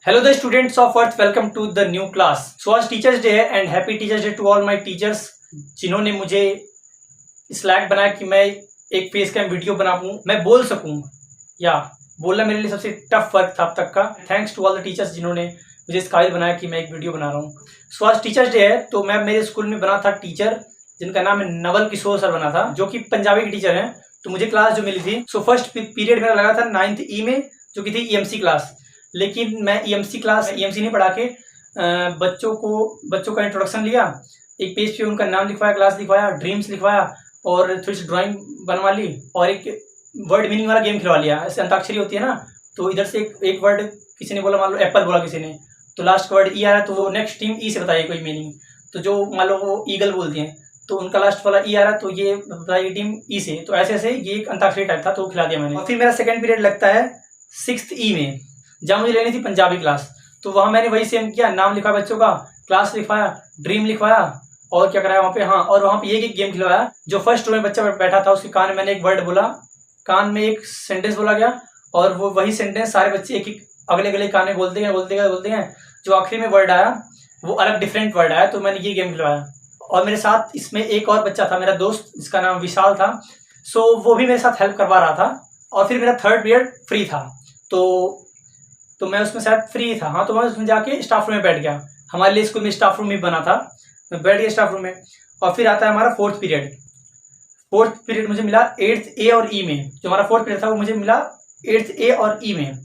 Hello the students of Earth, welcome to the new class. So आज teachers day है and happy teachers day to all my teachers जिन्होंने मुझे इस लायक बनाया कि मैं एक फेस कैम वीडियो बना पाऊँ, मैं बोल सकूँ या बोलना मेरे लिए सबसे टफ वर्क था अब तक का। Thanks to all the teachers जिन्होंने मुझे इस काबिल बनाया कि मैं एक वीडियो बना रहा हूँ। सो आज टीचर्स डे है तो मैं मेरे स्कूल में बना था टीचर जिनका नाम है नवल किशोर सर बना था, जो कि पंजाबी के टीचर हैं। तो मुझे क्लास जो मिली थी, सो फर्स्ट पीरियड मेरा लगा था 9th ई में, जो कि थी EMC क्लास। लेकिन मैं EMC नहीं पढ़ा के बच्चों का इंट्रोडक्शन लिया, एक पेज पे उनका नाम लिखवाया, क्लास लिखवाया, ड्रीम्स लिखवाया और थोड़ी सी ड्राइंग बनवा ली और एक वर्ड मीनिंग वाला गेम खिलवा लिया। ऐसे अंताक्षरी होती है ना, तो इधर से एक वर्ड किसी ने बोला, मान लो एप्पल बोला किसी ने, तो लास्ट वर्ड ई आ रहा है तो वो नेक्स्ट टीम ई से बताइए कोई मीनिंग। तो जो मान लो वो ईगल बोलती हैं तो उनका लास्ट वाला ई आ रहा है तो ये बताइए टीम ई से। तो ऐसे ऐसे ये एक अंताक्षरी टाइप था, तो खिला दिया मैंने। और फिर मेरा सेकंड पीरियड लगता है 6th ई में, जहाँ मुझे लेनी थी पंजाबी क्लास। तो वहाँ मैंने वही सेम किया, नाम लिखा बच्चों का, क्लास लिखवाया, ड्रीम लिखवाया और क्या कराया वहाँ पे, हाँ, और वहाँ पे एक गेम खिलवाया। जो फर्स्ट रो में बच्चा बैठा था उसके कान में मैंने एक वर्ड बोला, कान में एक सेंटेंस बोला गया और वो वही सेंटेंस सारे बच्चे एक एक अगले अगले कान में बोलते हैं। जो आखिरी में वर्ड आया वो अलग डिफरेंट वर्ड आया, तो मैंने ये गेम खिलवाया। और मेरे साथ इसमें एक और बच्चा था, मेरा दोस्त, जिसका नाम विशाल था। सो वो भी मेरे साथ हेल्प करवा रहा था। और फिर मेरा थर्ड पीरियड फ्री था, तो मैं उसमें शायद फ्री था, हाँ, तो मैं उसमें जाके स्टाफ रूम में बैठ गया। हमारे लिए स्कूल में स्टाफ रूम भी बना था, मैं बैठ गया स्टाफ रूम में। और फिर आता है हमारा फोर्थ पीरियड मुझे मिला 8th ए और ई में। जो हमारा फोर्थ पीरियड था वो मुझे मिला 8th ए और ई में।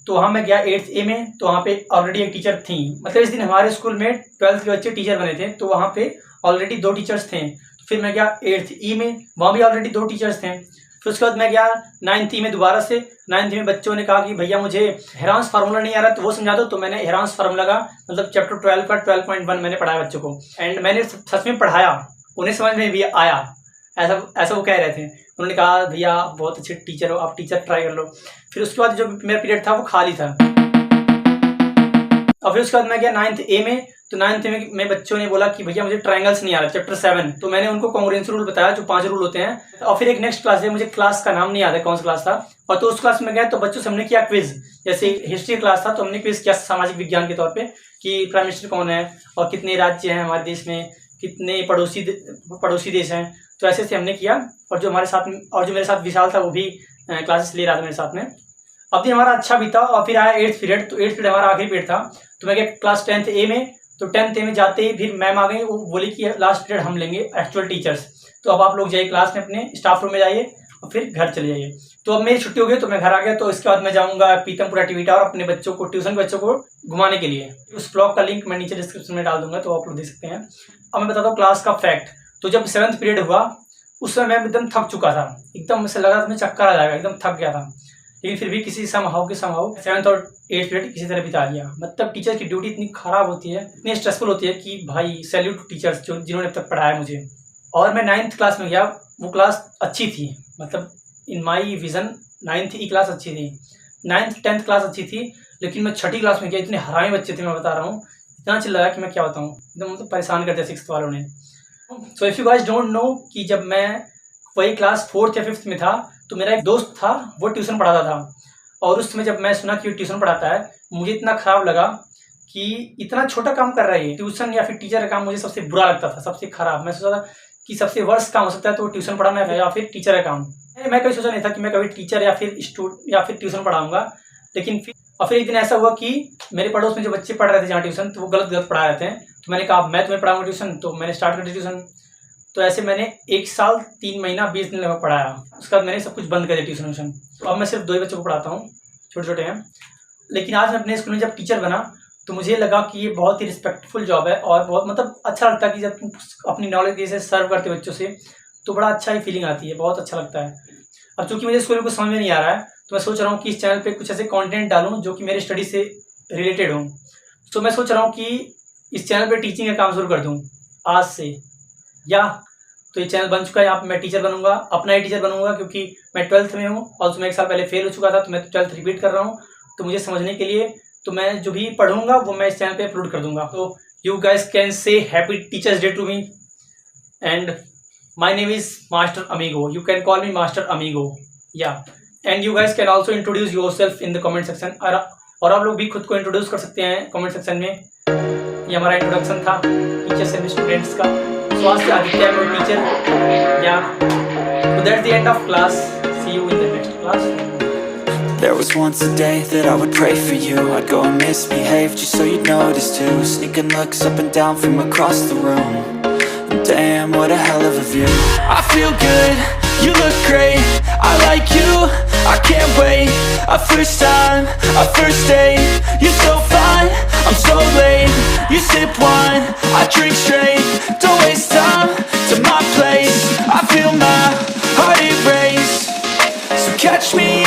तो वहाँ मैं गया 8th ए में, तो वहाँ पे ऑलरेडी एक टीचर थी। मतलब इस दिन हमारे स्कूल में 12th के बच्चे टीचर बने थे, तो वहाँ पे ऑलरेडी 2 टीचर्स थे। फिर मैं गया 8th ई में, वहाँ भी ऑलरेडी 2 टीचर्स थे। फिर उसके बाद मैं गया 9th ई में दोबारा से। 9th ई में बच्चों ने कहा कि भैया मुझे हेरांस फार्मूला नहीं आ रहा तो वो समझा दो। तो मैंने हेरांस फार्मूला का मतलब चैप्टर 12 का 12.1 मैंने पढ़ाया बच्चों को, एंड मैंने सच में पढ़ाया, उन्हें समझ में भी आया। ऐसा वो कह रहे थे। उन्होंने कहा भैया आप बहुत अच्छे टीचर हो, आप टीचर ट्राई कर लो। फिर उसके बाद जो मेरा पीरियड था वो खाली था। और फिर उसके बाद मैं गया 9th ए में। तो 9th ए में बच्चों ने बोला कि भैया मुझे ट्रायंगल्स नहीं आ रहा, चैप्टर 7। तो मैंने उनको कॉन्ग्रुएंसी रूल बताया, जो 5 रूल होते हैं। और फिर एक नेक्स्ट क्लास है, मुझे क्लास का नाम नहीं याद है कौन सा क्लास था। और तो उस क्लास में गया तो बच्चों से हमने किया क्विज। जैसे हिस्ट्री क्लास था तो हमने क्विज किया सामाजिक विज्ञान के तौर पे कि प्राइम मिनिस्टर कौन है और कितने राज्य हैं हमारे देश में, कितने पड़ोसी देश हैं। तो ऐसे से हमने किया। और जो मेरे साथ विशाल था वो भी क्लासेस ले रहा था मेरे साथ में। अब दिन हमारा अच्छा बीता। और फिर आया 8th पीरियड। तो 8th पीरियड हमारा आखिरी पीरियड था। तो मैं गया क्लास 10th ए में। तो 10th ए में जाते ही फिर मैम आ गई, वो बोली कि लास्ट पीरियड हम लेंगे एक्चुअल टीचर्स, तो अब आप लोग जाइए क्लास में, अपने स्टाफ रूम में जाइए और फिर घर चले जाइए। तो अब मेरी छुट्टी हो गई तो मैं घर आ गया। तो इसके बाद मैं जाऊँगा पीतमपुरा टिविटा और अपने बच्चों को, ट्यूशन के बच्चों को घुमाने के लिए। उस ब्लॉग का लिंक मैं नीचे डिस्क्रिप्शन में डाल दूंगा, तो आप लोग देख सकते हैं। अब मैं बताता हूँ क्लास का फैक्ट। तो जब 7th पीरियड हुआ उस समय मैं एकदम थक चुका था, एकदम मुझे लगा था मैं चक्कर आ जाएगा, एकदम थक गया था। लेकिन फिर भी किसी समहाउ 7th और 8th पीरियड किसी तरह बिता लिया। मतलब टीचर की ड्यूटी इतनी खराब होती है, इतनी स्ट्रेसफुल होती है कि भाई सैल्यूट टू टीचर्स जिन्होंने अब तक पढ़ाया मुझे। और मैं 9th क्लास में गया, वो क्लास अच्छी थी, मतलब इन my vision 9th E class अच्छी थी। 9th 10th क्लास अच्छी थी, लेकिन मैं 6ठी क्लास में गया, इतने हरामी बच्चे थे, मैं बता रहा हूँ, इतना चिल्लाया कि मैं क्या बताऊँ, एकदम मतलब परेशान कर दिया 6th वालों ने। So if you guys don't know कि जब मैं वही क्लास 4th या 5th में था तो मेरा एक दोस्त था, वो ट्यूशन पढ़ाता था। और उस समय जब मैं सुना कि वो ट्यूशन पढ़ाता है, मुझे इतना खराब लगा कि इतना छोटा काम कर रहा है। ट्यूशन या फिर टीचर का काम मुझे सबसे बुरा लगता था, सबसे खराब। मैं सोचा था कि सबसे वर्स्ट काम हो सकता है तो ट्यूशन पढ़ाना या फिर टीचर का काम। मैं कभी सोचा नहीं था कि मैं कभी टीचर या फिर ट्यूशन पढ़ाऊंगा। लेकिन फिर एक दिन ऐसा हुआ कि मेरे पड़ोस में जो बच्चे पढ़ रहे थे जहाँ ट्यूशन, तो वो गलत पढ़ा रहे थे। तो मैंने कहा मैं तुम्हें पढ़ाऊंगा ट्यूशन, तो मैंने स्टार्ट कर दी ट्यूशन। तो ऐसे मैंने 1 साल 3 महीना 20 दिन लगभग पढ़ाया। उसके बाद मैंने सब कुछ बंद कर दिया ट्यूशन। तो अब मैं सिर्फ 2 ही बच्चों को पढ़ाता हूँ, छोटे हैं। लेकिन आज मैं अपने स्कूल में जब टीचर बना तो मुझे लगा कि ये बहुत ही रिस्पेक्टफुल जॉब है और बहुत मतलब अच्छा लगता है कि जब तुम अपनी नॉलेज से सर्व करते बच्चों से तो बड़ा अच्छा ही फीलिंग आती है, बहुत अच्छा लगता है। अब चूंकि मुझे स्कूल में कुछ समझ में नहीं आ रहा है तो मैं सोच रहा हूँ कि इस चैनल पे कुछ ऐसे कंटेंट डालूं जो कि मेरी स्टडी से रिलेटेड हो। तो मैं सोच रहा हूँ कि इस चैनल पे टीचिंग का काम शुरू कर दूँ आज से, या तो ये चैनल बन चुका है, यहाँ पे मैं टीचर बनूंगा, अपना ही टीचर बनूंगा, क्योंकि मैं 12th में हूँ और उसमें 1 साल पहले फेल हो चुका था, तो मैं 12th रिपीट कर रहा हूँ। तो मुझे समझने के लिए तो मैं जो भी पढ़ूंगा वो मैं इस चैनल पे अपलोड कर दूंगा। तो you guys can say happy teachers day to me and my name is Master Amigo, you can call me Master Amigo, या and you guys can also introduce your self in the comment section और आप लोग भी खुद को introduce कर सकते हैं कमेंट सेक्शन में। ये हमारा इंट्रोडक्शन था टीचर्स एंड स्टूडेंट्स का। सो आज से आदित्य है मेरा टीचर। या so that's the end of class. See you in the next class. There was once a day that I would pray for you. I'd go and misbehave just so you'd notice too. Sneaking looks up and down from across the room. And damn, what a hell of a view. I feel good, you look great, I like you, I can't wait. A first time, a first date. You're so fine, I'm so late. You sip wine, I drink straight. Don't waste time to my place. I feel my heart erase. So catch me